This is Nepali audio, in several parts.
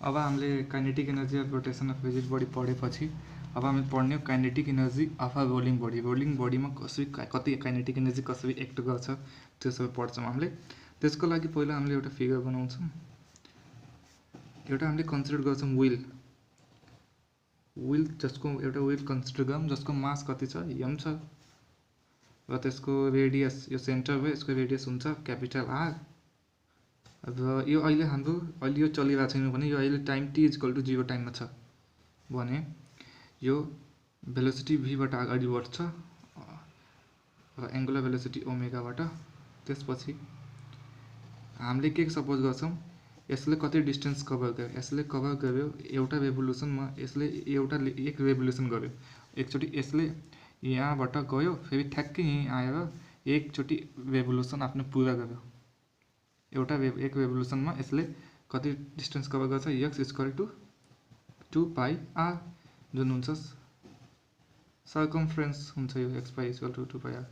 अब हामीले kinetic energy of rotation of rigid body पढेपछि अब हामी पढ्ने kinetic energy of a rolling बडीमा कसरी कति काइनेटिक एनर्जी कसरी एक्ट गर्छ त्यो सबै पढ्छौँ हामीले। त्यसको लागि पहिला हामीले एउटा फिगर बनाउँछौँ। एउटा हामीले कन्सिडर गर्छौँ व्हील जसको एउटा व्हील कन्सिडर गरौँ जसको मास कति छ m छ र त्यसको रेडियस यो सेन्टर हो, यसको रेडियस हुन्छ क्यापिटल R। र यो अहिले यो चलिरहेको छैन भने यो अहिले टाइम t=0 टाइममा छ भने यो भेलोसिटी v बाट अगाडि बढ्छ र एंगुलर भेलोसिटी ओमेगाबाट। त्यसपछि हामीले के सपोज गर्छौँ, यसले कति डिस्टेन्स कभर गर्यो, यसले कभर गर्यो एउटा रेभोल्युसनमा, यसले एक रेभोल्युसन गर्यो एकचोटि, यसले यहाँबाट गयो फेरि ठ्याक्कै यहीँ आएर एकचोटि रेभोल्युसन आफ्नो पुरा गर्यो। एक रेभोल्युसनमा यसले कति डिस्टेन्स कभर गर्छ, x=2πr जुन हुन्छ सर्कमफ्रेन्स हुन्छ यो x=2πr।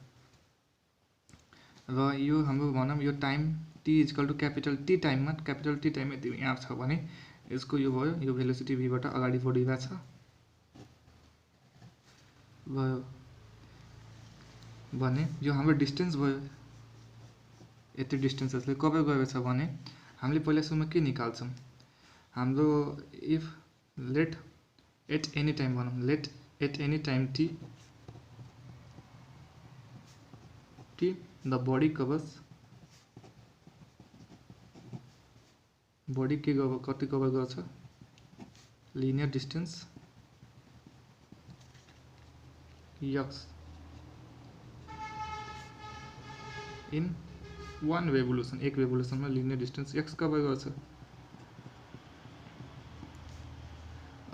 र यो हाम्रो भनौँ यो टाइम t=कैपिटल T टाइममा यदि यहाँ छ भने यसको यो भयो, यो भेलोसिटी v बाट अगाडि बढिरहेछ भयो भने यो हाम्रो डिस्टेन्स भयो, यति डिस्टेन्स यसले कभर गरेछ भने हामीले पहिला सुरुमा के निकाल्छौँ, हाम्रो if let at any time भनौँ, let at any time t the body covers, body के कति कभर गर्छ linear distance x in one revolution, एक रेभोल्युसनमा लिनियर डिस्टेन्स x कभर गर्छ।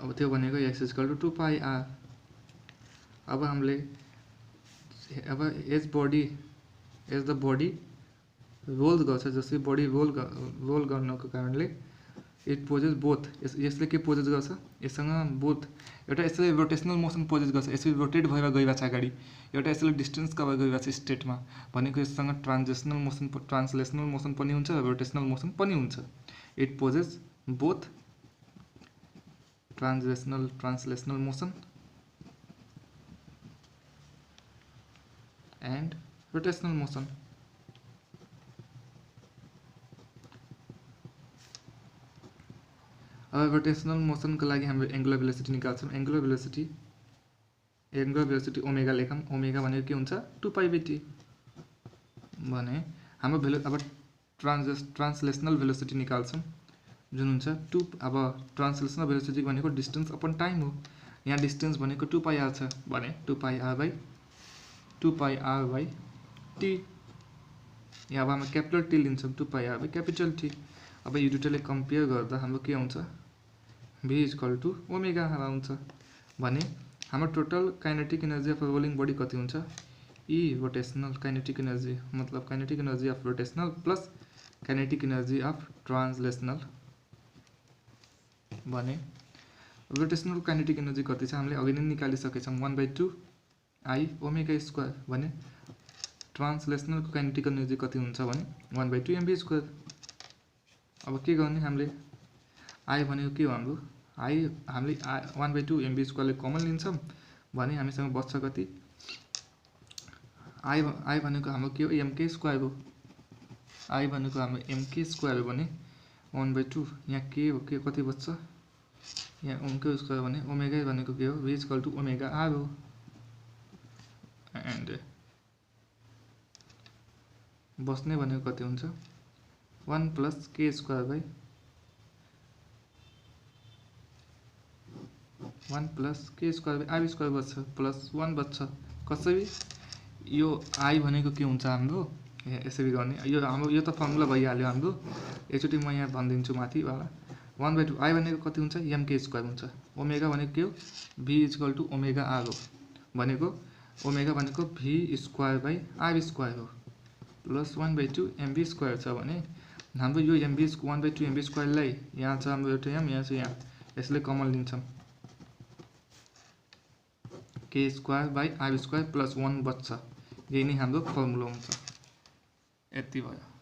अब त्यो भनेको x=2πr। अब हामीले एज द बडी रोल गर्छ, जसरी बडी रोल गर्नको कारणले इट पोजेस बोथ, यसले के पोजेस गर्छ, यससँग बोथ एउटा यसले रोटेसनल मोसन पोजेस गर्छ, यसले रोटेट भएर गइरहेको छ अगाडि, एउटा यसले डिस्टेन्स कभर गरिरहेको छ स्टेटमा भनेको यससँग ट्रान्सलेसनल मोसन पनि हुन्छ र रोटेसनल मोसन पनि हुन्छ। It possesses both translational motion and rotational motion. अब रोटेसनल मोसनको लागि हामीले एंगुलर भेलोसिटी निकाल्छौँ। एंगुलर भेलोसिटी ओमेगा लेखौँ। ओमेगा भनेको के हुन्छ 2π/t भने हाम्रो अब ट्रान्सलेसनल भेलोसिटी निकाल्छौँ जुन हुन्छ 2। अब ट्रान्सलेसनल भेलोसिटी भनेको डिस्टेन्स अपन टाइम हो, यहाँ डिस्टेन्स भनेको 2πr छ भने 2πr/t। यहाँ अब हामी क्यापिटल T लिन्छौँ, 2πr/T। अब यो दुईटाले कम्पेयर गर्दा हाम्रो के आउँछ v=ओमेगा आउँछ भने हाम्रो total kinetic energy of rolling body कति हुन्छ E रोटेसनल काइनेटिक एनर्जी, मतलब kinetic energy of rotational plus kinetic energy of translational भने रोटेसनल काइनेटिक एनर्जी कति छ हामीले अघि नै निकालिसकेछौँ 1/2I ओमेगा² भने ट्रान्सलेसनलको काइनेटिक एनर्जी कति हुन्छ भने 1/2mv²। अब के गर्ने हामीले I भनेको के हो हाम्रो हामीले 1/2mv² कमन लिन्छौँ भने हामीसँग बच्छ कति I भनेको हाम्रो के हो mk² हो। I भनेको हाम्रो mk² हो भने 1/2 यहाँ के हो, के कति बच्छ यहाँ mk² भने ओमेगा भनेको के हो v=ओमेगा r हो एन्ड बस्ने भनेको कति हुन्छ 1 + k² 1 + k²r² बच्छ प्लस 1 बच्छ। कसरी यो I भनेको के हुन्छ हाम्रो यसरी गर्ने, यो हाम्रो यो त फर्मुला भइहाल्यो हाम्रो, एकचोटि म यहाँ भनिदिन्छु माथिवाला 1/2 I भनेको कति हुन्छ mk² हुन्छ। ओमेगा भनेको के हो v=ओमेगा r हो भनेको ओमेगा भनेको v²/r² हो प्लस 1/2 mv² छ भने हाम्रो यो 1/2 mv² लाई यहाँ छ हाम्रो एउटा यहाँ छ यहाँ, यसले कमन लिन्छौँ k²/r² प्लस 1 बच्छ। यही नै हाम्रो फर्मुला हुन्छ। यति भयो।